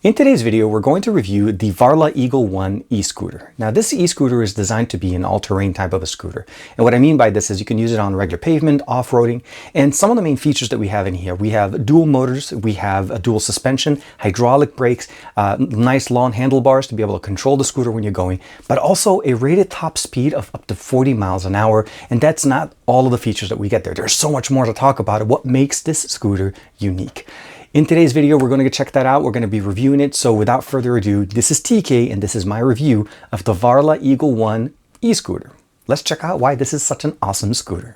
In today's video, we're going to review the Varla Eagle One e-scooter. Now, this e-scooter is designed to be an all-terrain type of a scooter. And what I mean by this is you can use it on regular pavement, off-roading, and some of the main features that we have in here. We have dual motors, we have a dual suspension, hydraulic brakes, nice long handlebars to be able to control the scooter when you're going, but also a rated top speed of up to 40 miles an hour. And that's not all of the features that we get there. There's so much more to talk about what makes this scooter unique. In today's video, we're going to check that out. We're going to be reviewing it. So without further ado, this is TK and this is my review of the Varla Eagle One e-scooter. Let's check out why this is such an awesome scooter.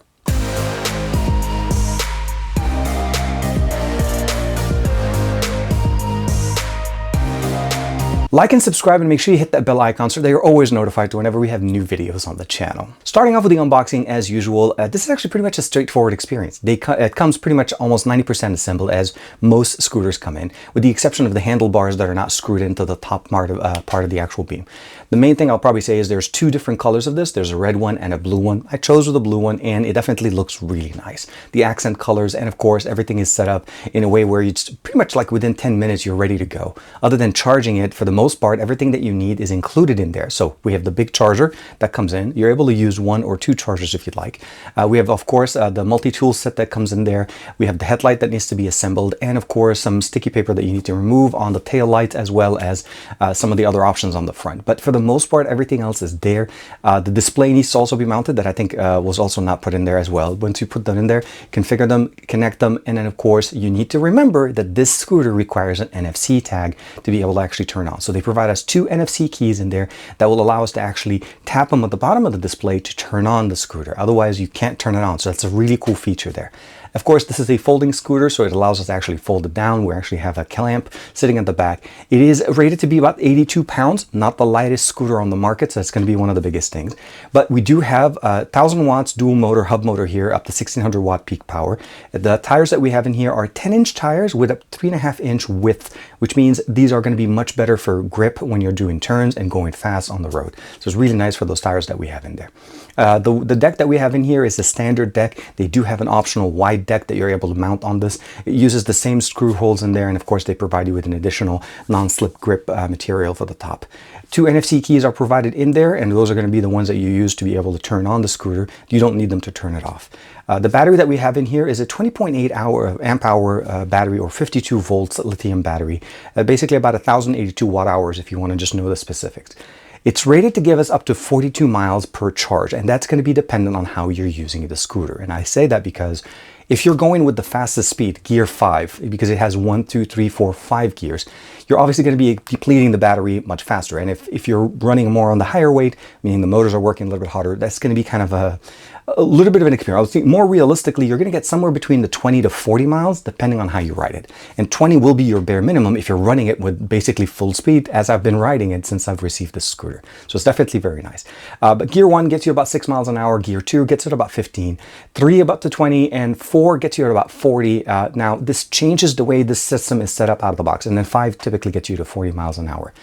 Like and subscribe and make sure you hit that bell icon so that you're always notified to whenever we have new videos on the channel. Starting off with the unboxing as usual, this is actually pretty much a straightforward experience. It comes pretty much almost 90% assembled as most scooters come in, with the exception of the handlebars that are not screwed into the top part of the actual beam. The main thing I'll probably say is there's two different colors of this. There's a red one and a blue one. I chose the blue one and it definitely looks really nice. The accent colors and of course everything is set up in a way where it's pretty much like within 10 minutes you're ready to go. Other than charging it, for the most part, everything that you need is included in there. So we have the big charger that comes in. You're able to use one or two chargers if you'd like. We have, of course, the multi-tool set that comes in there. We have the headlight that needs to be assembled, and of course, some sticky paper that you need to remove on the tail light, as well as some of the other options on the front. But for the most part, everything else is there. The display needs to also be mounted, that I think was also not put in there as well. Once you put them in there, configure them, connect them, and then of course, you need to remember that this scooter requires an NFC tag to be able to actually turn on. So they provide us two NFC keys in there that will allow us to actually tap them at the bottom of the display to turn on the scooter. Otherwise, you can't turn it on. So that's a really cool feature there. Of course, this is a folding scooter, so it allows us to actually fold it down. We actually have a clamp sitting at the back. It is rated to be about 82 pounds, not the lightest scooter on the market, so that's going to be one of the biggest things. But we do have 1,000 watts dual motor, hub motor here, up to 1,600 watt peak power. The tires that we have in here are 10-inch tires with a 3.5-inch width, which means these are going to be much better for grip when you're doing turns and going fast on the road. So it's really nice for those tires that we have in there. The deck that we have in here is a standard deck. They do have an optional wide deck that you're able to mount on this. It uses the same screw holes in there, and of course they provide you with an additional non-slip grip material for the top. Two NFC keys are provided in there, and those are going to be the ones that you use to be able to turn on the scooter. You don't need them to turn it off. The battery that we have in here is a 20.8 amp hour battery, or 52 volts lithium battery, basically about 1,082 watt hours if you want to just know the specifics. It's rated to give us up to 42 miles per charge, and that's going to be dependent on how you're using the scooter. And I say that because if you're going with the fastest speed, gear 5, because it has 1, 2, 3, 4, 5 gears, you're obviously going to be depleting the battery much faster. And if you're running more on the higher weight, meaning the motors are working a little bit harder, that's going to be kind of a little bit of an experience. I think more realistically, you're going to get somewhere between the 20 to 40 miles, depending on how you ride it. And 20 will be your bare minimum if you're running it with basically full speed, as I've been riding it since I've received this scooter. So it's definitely very nice. But gear 1 gets you about 6 miles an hour. Gear 2 gets you at about 15. 3 about to 20, and 4 gets you at about 40. Now, this changes the way this system is set up out of the box. And then 5 typically gets you to 40 miles an hour.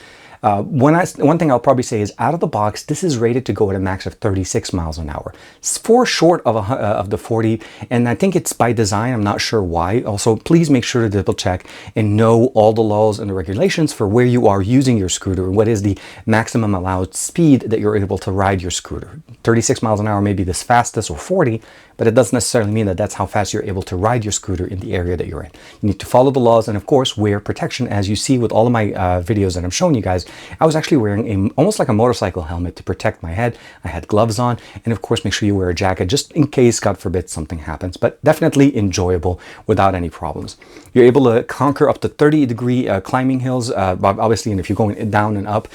One thing I'll probably say is out of the box, this is rated to go at a max of 36 miles an hour. It's 4 short of the 40, and I think it's by design. I'm not sure why. Also, please make sure to double check and know all the laws and the regulations for where you are using your scooter and what is the maximum allowed speed that you're able to ride your scooter. 36 miles an hour may be the fastest, or 40, but it doesn't necessarily mean that that's how fast you're able to ride your scooter in the area that you're in. You need to follow the laws and of course wear protection. As you see with all of my videos that I'm showing you guys, I was actually wearing almost like a motorcycle helmet to protect my head. I had gloves on, and of course make sure you wear a jacket just in case, God forbid, something happens, but definitely enjoyable without any problems. You're able to conquer up to 30-degree climbing hills, obviously, and if you're going down and up,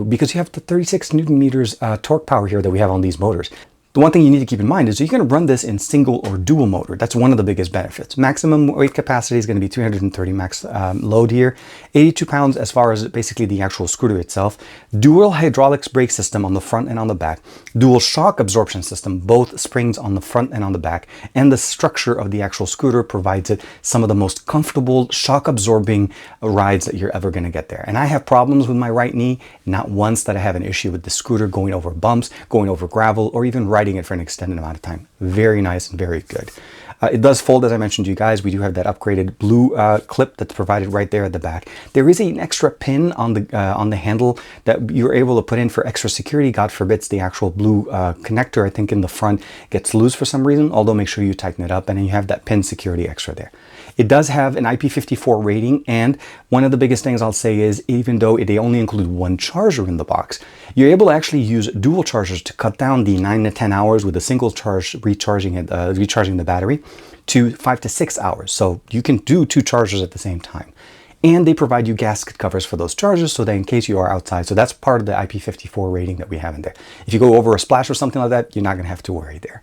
because you have the 36 Newton meters torque power here that we have on these motors. The one thing you need to keep in mind is you're going to run this in single or dual motor. That's one of the biggest benefits. Maximum weight capacity is going to be 330 max load here. 82 pounds as far as basically the actual scooter itself. Dual hydraulics brake system on the front and on the back. Dual shock absorption system, both springs on the front and on the back. And the structure of the actual scooter provides it some of the most comfortable shock absorbing rides that you're ever going to get there. And I have problems with my right knee. Not once that I have an issue with the scooter going over bumps, going over gravel, or even riding it for an extended amount of time. Very nice and very good. It does fold, as I mentioned to you guys. We do have that upgraded blue clip that's provided right there at the back. There is an extra pin on the handle that you're able to put in for extra security. God forbids the actual blue connector, I think, in the front gets loose for some reason, although make sure you tighten it up, and then you have that pin security extra there. It does have an IP54 rating, and one of the biggest things I'll say is, even though they only include one charger in the box, you're able to actually use dual chargers to cut down the 9 to 10 hours with a single charge recharging the battery to 5 to 6 hours. So you can do 2 chargers at the same time. And they provide you gasket covers for those chargers so that in case you are outside. So that's part of the IP54 rating that we have in there. If you go over a splash or something like that, you're not going to have to worry there.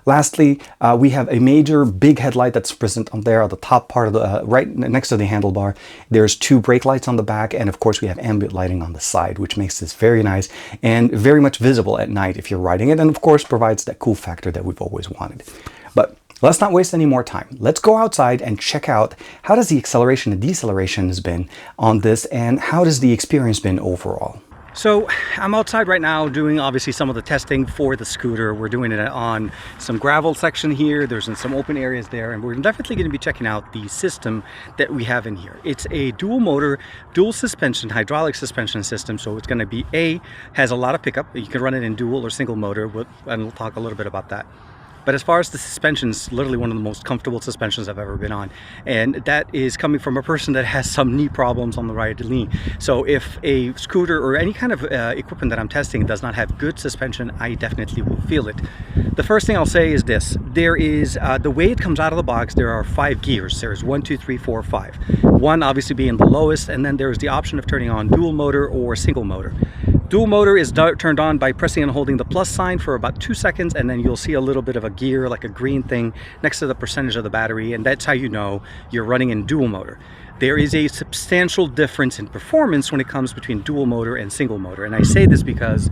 Lastly, we have a major big headlight that's present on there at the top part of the, right next to the handlebar. There's 2 brake lights on the back, and of course we have ambient lighting on the side, which makes this very nice and very much visible at night if you're riding it, and of course provides that cool factor that we've always wanted. But let's not waste any more time. Let's go outside and check out how does the acceleration and deceleration has been on this, and how does the experience been overall. So I'm outside right now doing obviously some of the testing for the scooter. We're doing it on some gravel section here. There's some open areas there, and we're definitely going to be checking out the system that we have in here. It's a dual motor, dual suspension, hydraulic suspension system. So it's going to be has a lot of pickup. You can run it in dual or single motor, and we'll talk a little bit about that. But as far as the suspensions, literally one of the most comfortable suspensions I've ever been on. And that is coming from a person that has some knee problems on the right knee. So if a scooter or any kind of equipment that I'm testing does not have good suspension, I definitely will feel it. The first thing I'll say is this. There is, the way it comes out of the box, there are 5 gears. There's 1, 2, 3, 4, 5. 1 obviously being the lowest, and then there's the option of turning on dual motor or single motor. Dual motor is turned on by pressing and holding the plus sign for about 2 seconds, and then you'll see a little bit of a gear, like a green thing, next to the percentage of the battery, and that's how you know you're running in dual motor. There is a substantial difference in performance when it comes between dual motor and single motor, and I say this because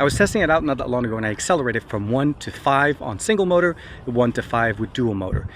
I was testing it out not that long ago, and I accelerated from 1 to 5 on single motor, 1 to 5 with dual motor.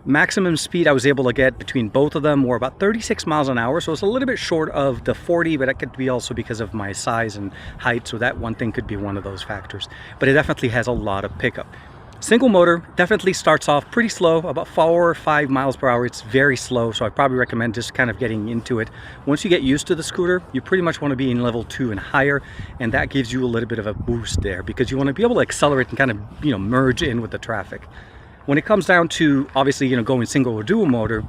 Maximum speed I was able to get between both of them were about 36 miles an hour, so it's a little bit short of the 40, but that could be also because of my size and height, so that one thing could be one of those factors. But it definitely has a lot of pickup. Single motor definitely starts off pretty slow, about 4 or 5 miles per hour. It's very slow, so I probably recommend just kind of getting into it. Once you get used to the scooter, you pretty much want to be in level 2 and higher, and that gives you a little bit of a boost there because you want to be able to accelerate and kind of, merge in with the traffic. When it comes down to, obviously, going single or dual motor,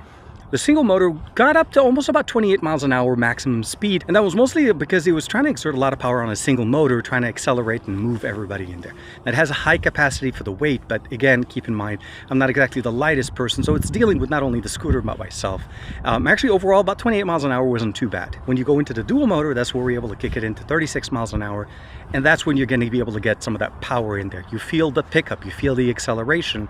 the single motor got up to almost about 28 miles an hour maximum speed, and that was mostly because it was trying to exert a lot of power on a single motor, trying to accelerate and move everybody in there. It has a high capacity for the weight, but again, keep in mind, I'm not exactly the lightest person, so it's dealing with not only the scooter but myself. Actually, overall, about 28 miles an hour wasn't too bad. When you go into the dual motor, that's where we're able to kick it into 36 miles an hour, and that's when you're going to be able to get some of that power in there. You feel the pickup, you feel the acceleration.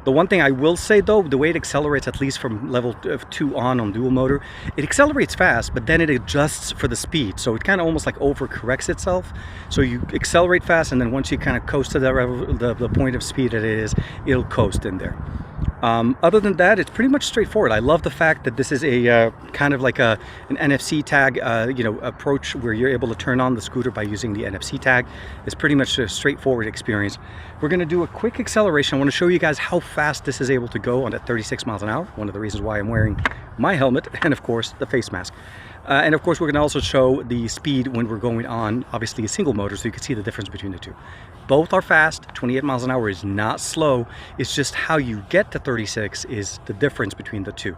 The one thing I will say though, the way it accelerates, at least from level 2 on dual motor, it accelerates fast, but then it adjusts for the speed. So it kind of almost like overcorrects itself. So you accelerate fast, and then once you kind of coast to the point of speed that it is, it'll coast in there. Other than that, it's pretty much straightforward. I love the fact that this is a kind of like an NFC tag, approach where you're able to turn on the scooter by using the NFC tag. It's pretty much a straightforward experience. We're going to do a quick acceleration. I want to show you guys how fast this is able to go on at 36 miles an hour. One of the reasons why I'm wearing my helmet and of course the face mask. And of course we're going to also show the speed when we're going on, obviously, a single motor, so you can see the difference between the two. Both are fast. 28 miles an hour is not slow. It's just how you get to 36 is the difference between the two.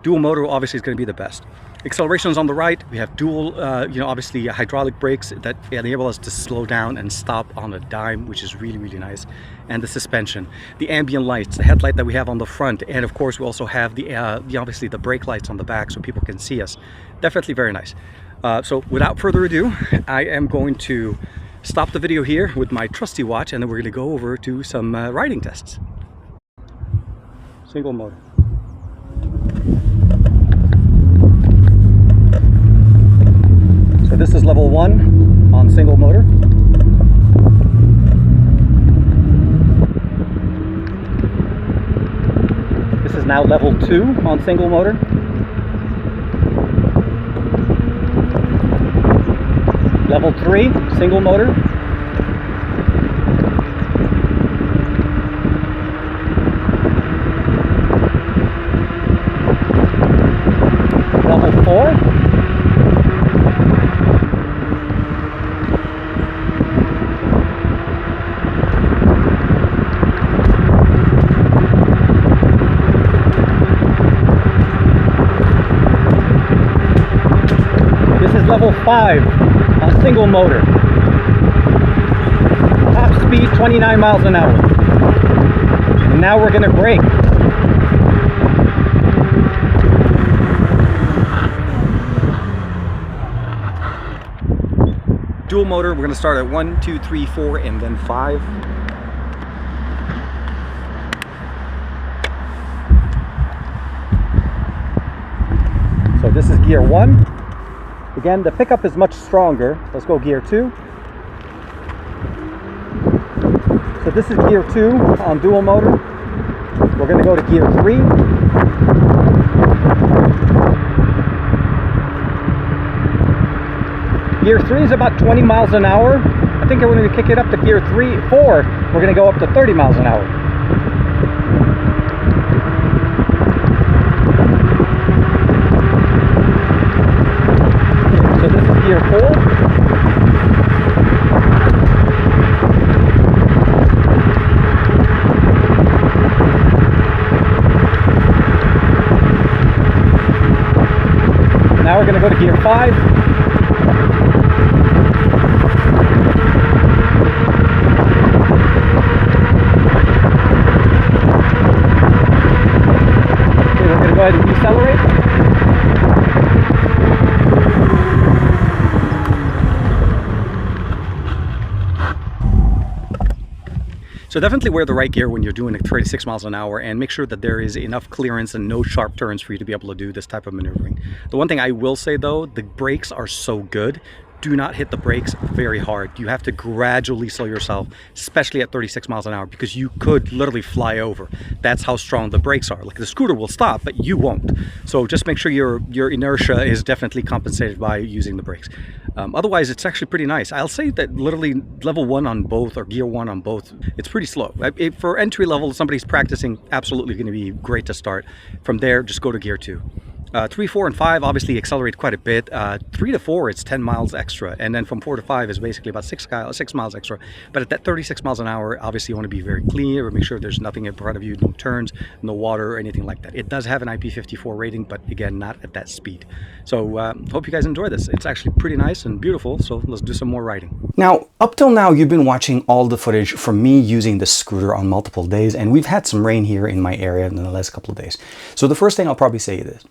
Dual motor obviously is going to be the best. Accelerations on the right. We have dual, obviously hydraulic brakes that enable us to slow down and stop on a dime, which is really, really nice. And the suspension, the ambient lights, the headlight that we have on the front, and of course we also have the obviously the brake lights on the back so people can see us. Definitely very nice. So without further ado, I am going to stop the video here with my trusty watch, and then we're going to go over to some riding tests. Single motor. So this is level 1 on single motor. This is now level 2 on single motor. Level 3, single motor. level 5 on single motor. Top speed 29 miles an hour. And now we're gonna brake. Dual motor, we're gonna start at 1, 2, 3, 4, and then 5. So this is gear 1. Again, the pickup is much stronger. Let's go gear 2. So this is gear 2 on dual motor. We're going to go to gear 3. Gear 3 is about 20 miles an hour. I think when we kick it up to gear 4, we're going to go up to 30 miles an hour. So this is gear 4. Now we're going to go to gear 5. Okay, we're going to go ahead and decelerate. So definitely wear the right gear when you're doing 36 miles an hour, and make sure that there is enough clearance and no sharp turns for you to be able to do this type of maneuvering. The one thing I will say though, the brakes are so good. Do not hit the brakes very hard. You have to gradually slow yourself, especially at 36 miles an hour, because you could literally fly over. That's how strong the brakes are. Like the scooter will stop, but you won't. So just make sure your inertia is definitely compensated by using the brakes. Otherwise, it's actually pretty nice. I'll say that literally level 1 on both, or gear 1 on both, it's pretty slow. For entry level, somebody's practicing, absolutely going to be great to start. From there, just go to gear 2. 3, 4, and 5 obviously accelerate quite a bit. 3 to 4, it's 10 miles extra, and then from 4 to 5 is basically about 6 miles extra. But at that 36 miles an hour, obviously you want to be very clear, or make sure there's nothing in front of you, no turns, no water, or anything like that. It does have an IP54 rating, but again, not at that speed. So hope you guys enjoy this. It's actually pretty nice and beautiful, so let's do some more riding. Now, up till now, you've been watching all the footage from me using the scooter on multiple days, and we've had some rain here in my area in the last couple of days. So the first thing I'll probably say is this.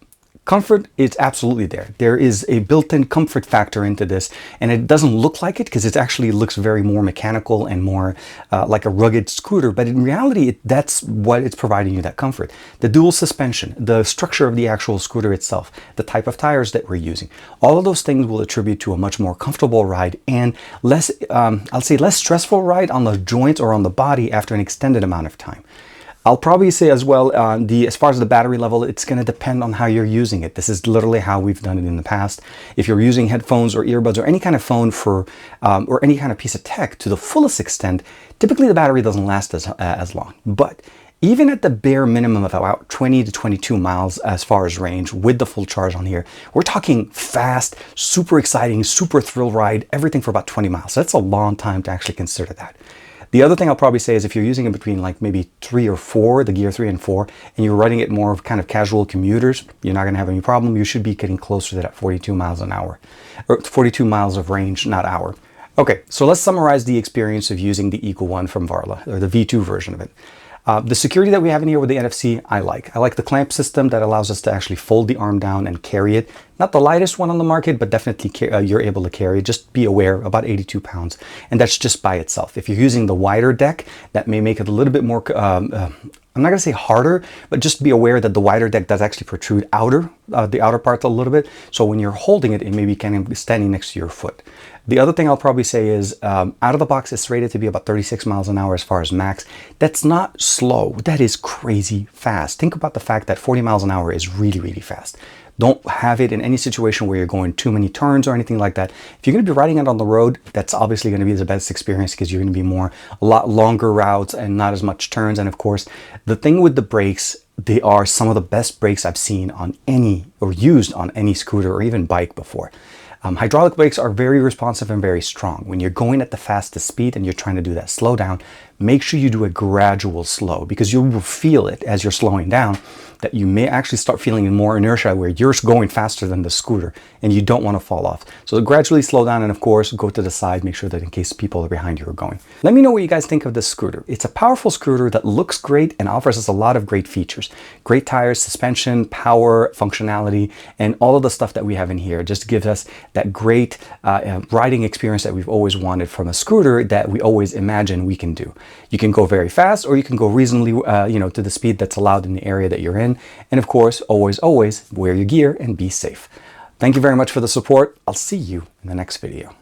Comfort is absolutely there. There is a built-in comfort factor into this, and it doesn't look like it because it actually looks very more mechanical and more like a rugged scooter, but in reality, that's what it's providing you, that comfort. The dual suspension, the structure of the actual scooter itself, the type of tires that we're using, all of those things will attribute to a much more comfortable ride and less, I'll say less stressful ride on the joints or on the body after an extended amount of time. I'll probably say as well, as far as the battery level, it's going to depend on how you're using it. This is literally how we've done it in the past. If you're using headphones or earbuds or any kind of phone for, or any kind of piece of tech to the fullest extent, typically the battery doesn't last as long. But even at the bare minimum of about 20 to 22 miles as far as range with the full charge on here, we're talking fast, super exciting, super thrill ride, everything for about 20 miles. So that's a long time to actually consider that. The other thing I'll probably say is if you're using it between like maybe 3 or 4, the gear 3 and 4, and you're riding it more of kind of casual commuters, you're not going to have any problem. You should be getting closer to that 42 miles an hour, or 42 miles of range, not hour. Okay, so let's summarize the experience of using the Eagle One from Varla, or the V2 version of it. The security that we have in here with the NFC, I like. I like the clamp system that allows us to actually fold the arm down and carry it. Not the lightest one on the market, but definitely you're able to carry it. Just be aware, about 82 pounds. And that's just by itself. If you're using the wider deck, that may make it a little bit more, I'm not going to say harder, but just be aware that the wider deck does actually protrude the outer part a little bit. So when you're holding it, it may be kind of standing next to your foot. The other thing I'll probably say is out of the box, it's rated to be about 36 miles an hour as far as max. That's not slow. That is crazy fast. Think about the fact that 40 miles an hour is really, really fast. Don't have it in any situation where you're going too many turns or anything like that. If you're going to be riding it on the road, that's obviously going to be the best experience because you're going to be a lot longer routes and not as much turns. And of course, the thing with the brakes, they are some of the best brakes I've seen on any or used on any scooter or even bike before. Hydraulic brakes are very responsive and very strong. When you're going at the fastest speed and you're trying to do that slow down, make sure you do a gradual slow, because you will feel it as you're slowing down, that you may actually start feeling more inertia where you're going faster than the scooter and you don't want to fall off. So gradually slow down, and of course go to the side, make sure that in case people are behind you are going. Let me know what you guys think of this scooter. It's a powerful scooter that looks great and offers us a lot of great features. Great tires, suspension, power, functionality, and all of the stuff that we have in here just gives us that great riding experience that we've always wanted from a scooter, that we always imagine we can do. You can go very fast, or you can go reasonably, to the speed that's allowed in the area that you're in. And of course, always wear your gear and be safe. Thank you very much for the support. I'll see you in the next video.